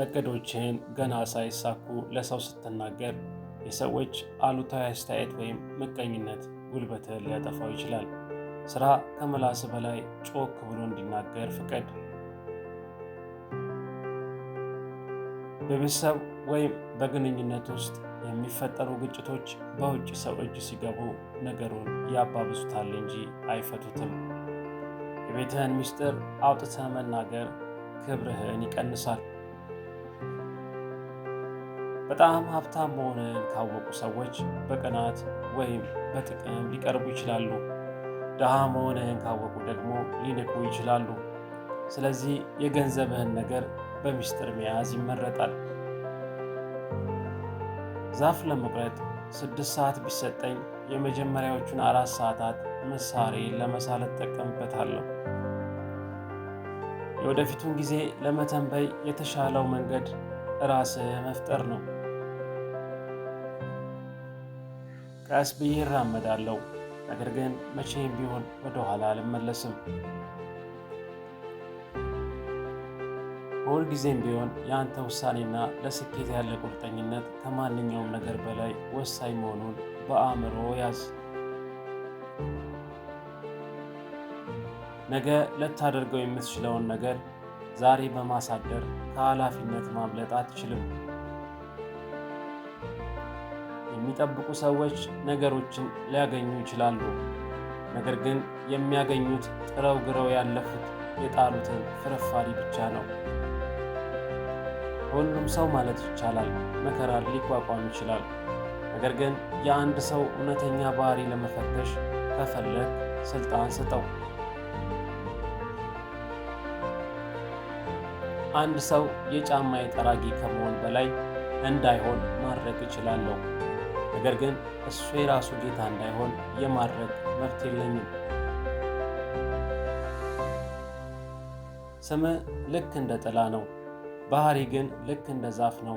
እቅዶችህን ገና ሳይሳኩ ለሰው ስትናገር የሰዎች አሉታዊ አስተያየት ወይም ምቀኝነት ጉልበትህን ሊያጠፋው ይችላል። ሥራ ከምላስ በላይ ጮክ ብሎ እንዲናገር ፍቀድ። በቤተሰብ ወይም በግንኙነት ውስጥ የሚፈጠሩ ግጭቶች በውጭ ሰው እጅ ሲገቡ ነገሩን ያባብሱታል እንጂ አይፈቱትም። የቤትህን ምስጢር አውጥተህ መናገር ክብርህን ይቀንሳል። በጣም ሀብታም መሆንህን ካወቁ ሰዎች በቅናት ወይም በጥቅም ሊቀርቡ ይችላሉ። ድሃ መሆንህን ካወቁ ደግሞ ሊንቁ ይችላሉ። ስለዚህ የገንዘብህን ነገር በምስጢር መያዝ ይመረጣል። ዛፍ ለመቁረጥ 6 ሰዓት ቢሰጠኝ የመጀመሪያዎቹን 4 ሰዓታት ምሳሬን ለመሳል እጠቀምበታለሁ። የወደፊቱን ጊዜ ለመተንበይ የተሻለው መንገድ ራስህ መፍጠር ነው። ቀስ ብዬ እራመዳለሁ፣ ነገር ግን መቼም ቢሆን ወደ ኋላ አልመለስም። ሁልጊዜም ቢሆን የአንተ ውሳኔና ለስኬት ያለ ቁርጠኝነት ከማንኛውም ነገር በላይ ወሳኝ መሆኑን በአእምሮ ያዝ። ነገ ልታደርገው የምትችለውን ነገር ዛሬ በማሳደር ከኃላፊነት ማምለጥ አትችልም። የሚጠብቁ ሰዎች ነገሮችን ሊያገኙ ይችላሉ፣ ነገር ግን የሚያገኙት ጥረው ግረው ያለፉት የጣሉትን ፍርፋሪ ብቻ ነው። ሁሉም ሰው ማለት ይቻላል መከራን ሊቋቋም ይችላል። ነገር ግን የአንድ ሰው እውነተኛ ባህሪ ለመፈተሽ ከፈለግ ስልጣን ስጠው። አንድ ሰው የጫማዬ ጠራጊ ከመሆን በላይ እንዳይሆን ማድረግ እችላለሁ፣ ነገር ግን እሱ የራሱ ጌታ እንዳይሆን የማድረግ መብት የለኝም። ስምህ ልክ እንደ ጥላ ነው፣ ባህሪ ግን ልክ እንደ ዛፍ ነው።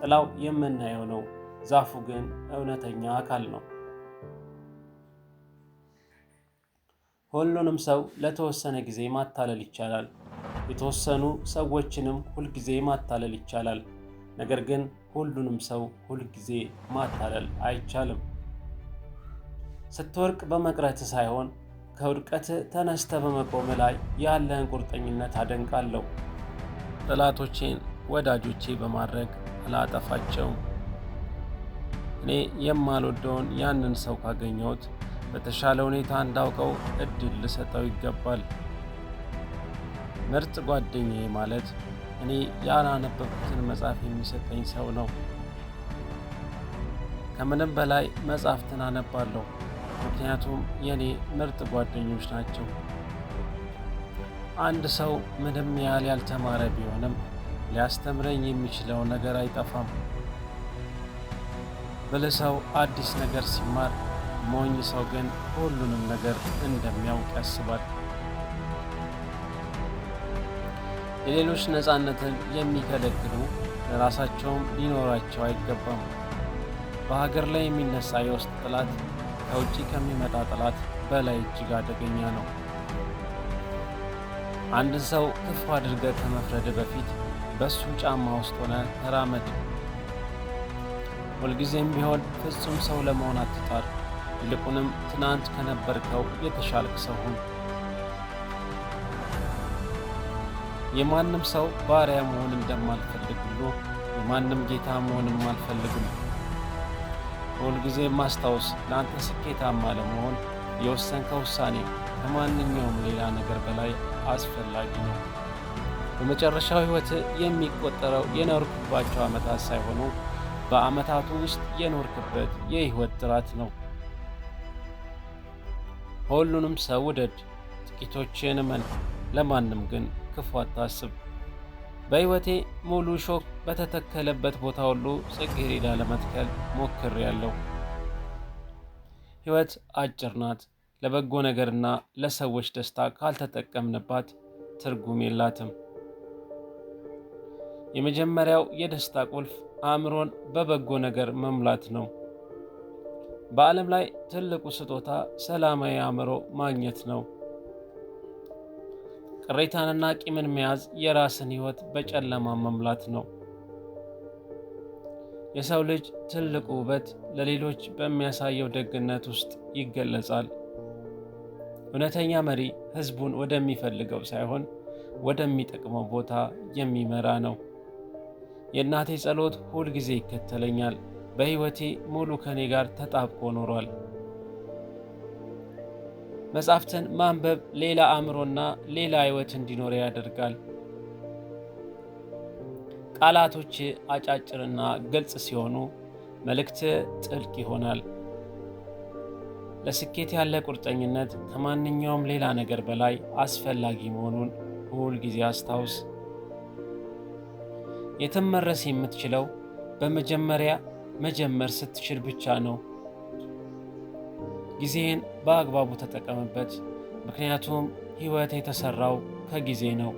ጥላው የምናየው ነው፣ ዛፉ ግን እውነተኛ አካል ነው። ሁሉንም ሰው ለተወሰነ ጊዜ ማታለል ይቻላል። የተወሰኑ ሰዎችንም ሁልጊዜ ማታለል ይቻላል። ነገር ግን ሁሉንም ሰው ሁልጊዜ ማታለል አይቻልም። ስትወርቅ በመቅረት ሳይሆን ከውድቀት ተነስተ በመቆም ላይ ያለህን ቁርጠኝነት አደንቃለሁ። ጠላቶቼን ወዳጆቼ በማድረግ አላጠፋቸውም። እኔ የማልወደውን ያንን ሰው ካገኘሁት በተሻለ ሁኔታ እንዳውቀው እድል ልሰጠው ይገባል። ምርጥ ጓደኛዬ ማለት እኔ ያላነበብኩትን መጽሐፍ የሚሰጠኝ ሰው ነው። ከምንም በላይ መጽሐፍትን አነባለሁ፣ ምክንያቱም የኔ ምርጥ ጓደኞች ናቸው። አንድ ሰው ምንም ያህል ያልተማረ ቢሆንም ሊያስተምረኝ የሚችለው ነገር አይጠፋም። ብልህ ሰው አዲስ ነገር ሲማር፣ ሞኝ ሰው ግን ሁሉንም ነገር እንደሚያውቅ ያስባል። የሌሎች ነፃነትን የሚከለክሉ ለራሳቸውም ሊኖራቸው አይገባም። በሀገር ላይ የሚነሳ የውስጥ ጠላት ከውጭ ከሚመጣ ጠላት በላይ እጅግ አደገኛ ነው። አንድን ሰው ክፉ አድርገህ ከመፍረድ በፊት በሱ ጫማ ውስጥ ሆነ ተራመድ። ሁልጊዜም ቢሆን ፍጹም ሰው ለመሆን አትጣር። ይልቁንም ትናንት ከነበርከው የተሻልክ ሰው ሁን። የማንም ሰው ባሪያ መሆን እንደማልፈልግ ሁሉ የማንም ጌታ መሆንም አልፈልግም። ሁልጊዜም ማስታወስ፣ ለአንተ ስኬታማ ለመሆን የወሰንከው ውሳኔ ከማንኛውም ሌላ ነገር በላይ አስፈላጊ ነው። በመጨረሻው ሕይወት የሚቆጠረው የኖርክባቸው ዓመታት ሳይሆኑ በዓመታቱ ውስጥ የኖርክበት የሕይወት ጥራት ነው። ሁሉንም ሰው ውደድ፣ ጥቂቶችን እመን፣ ለማንም ግን ክፉ አታስብ። በሕይወቴ ሙሉ ሾክ በተተከለበት ቦታ ሁሉ ጽጌረዳ ለመትከል ሞክሬያለሁ። ሕይወት አጭር ናት። ለበጎ ነገርና ለሰዎች ደስታ ካልተጠቀምንባት ትርጉም የላትም። የመጀመሪያው የደስታ ቁልፍ አእምሮን በበጎ ነገር መሙላት ነው። በዓለም ላይ ትልቁ ስጦታ ሰላማዊ አእምሮ ማግኘት ነው። ቅሬታንና ቂምን መያዝ የራስን ሕይወት በጨለማ መምላት ነው። የሰው ልጅ ትልቁ ውበት ለሌሎች በሚያሳየው ደግነት ውስጥ ይገለጻል። እውነተኛ መሪ ሕዝቡን ወደሚፈልገው ሳይሆን ወደሚጠቅመው ቦታ የሚመራ ነው። የእናቴ ጸሎት ሁል ጊዜ ይከተለኛል፣ በሕይወቴ ሙሉ ከኔ ጋር ተጣብቆ ኖሯል። መጻሕፍትን ማንበብ ሌላ አእምሮና ሌላ ሕይወት እንዲኖር ያደርጋል። ቃላቶች አጫጭርና ግልጽ ሲሆኑ መልእክት ጥልቅ ይሆናል። ለስኬት ያለ ቁርጠኝነት ከማንኛውም ሌላ ነገር በላይ አስፈላጊ መሆኑን ሁል ጊዜ አስታውስ። የትም መድረስ የምትችለው በመጀመሪያ መጀመር ስትችል ብቻ ነው። ጊዜህን በአግባቡ ተጠቀምበት፣ ምክንያቱም ሕይወት የተሰራው ከጊዜ ነው።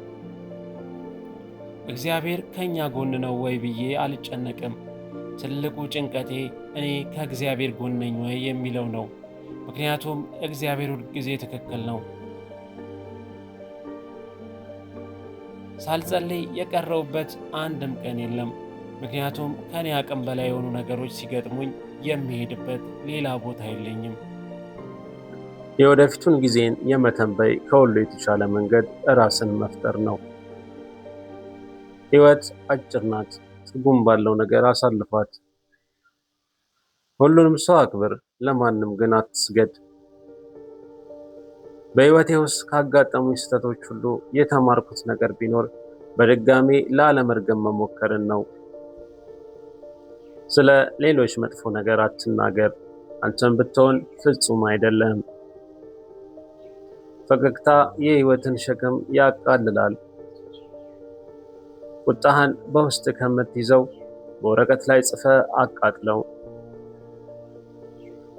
እግዚአብሔር ከኛ ጎን ነው ወይ ብዬ አልጨነቅም። ትልቁ ጭንቀቴ እኔ ከእግዚአብሔር ጎን ነኝ ወይ የሚለው ነው። ምክንያቱም እግዚአብሔር ሁል ጊዜ ትክክል ነው። ሳልጸልይ የቀረውበት አንድም ቀን የለም። ምክንያቱም ከኔ አቅም በላይ የሆኑ ነገሮች ሲገጥሙኝ የሚሄድበት ሌላ ቦታ የለኝም። የወደፊቱን ጊዜን የመተንበይ ከሁሉ የተሻለ መንገድ ራስን መፍጠር ነው። ሕይወት አጭር ናት። ትርጉም ባለው ነገር አሳልፏት። ሁሉንም ሰው አክብር፣ ለማንም ግን አትስገድ። በሕይወቴ ውስጥ ካጋጠሙኝ ስህተቶች ሁሉ የተማርኩት ነገር ቢኖር በድጋሜ ላለመርገም መሞከርን ነው። ስለ ሌሎች መጥፎ ነገር አትናገር፣ አንተም ብትሆን ፍጹም አይደለም። ፈገግታ የሕይወትን ሸክም ያቃልላል። ቁጣህን በውስጥ ከምትይዘው በወረቀት ላይ ጽፈ አቃጥለው።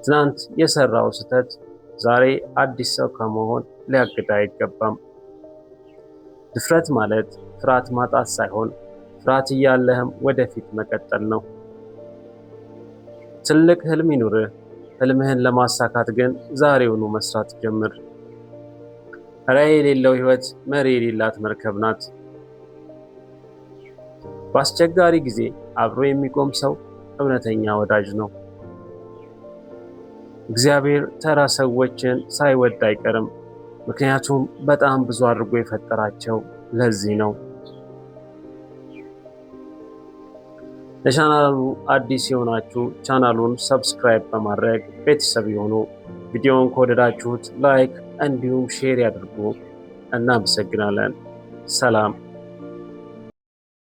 ትናንት የሰራው ስህተት ዛሬ አዲስ ሰው ከመሆን ሊያግድ አይገባም። ድፍረት ማለት ፍርሃት ማጣት ሳይሆን ፍርሃት እያለህም ወደፊት መቀጠል ነው። ትልቅ ህልም ይኑርህ። ህልምህን ለማሳካት ግን ዛሬውኑ መስራት ጀምር። ራዕይ የሌለው ሕይወት መሪ የሌላት መርከብ ናት። በአስቸጋሪ ጊዜ አብሮ የሚቆም ሰው እውነተኛ ወዳጅ ነው። እግዚአብሔር ተራ ሰዎችን ሳይወድ አይቀርም፣ ምክንያቱም በጣም ብዙ አድርጎ የፈጠራቸው ለዚህ ነው። ለቻናሉ አዲስ የሆናችሁ ቻናሉን ሰብስክራይብ በማድረግ ቤተሰብ የሆኑ ቪዲዮውን ከወደዳችሁት ላይክ እንዲሁም ሼር ያድርጉ። እናመሰግናለን። ሰላም።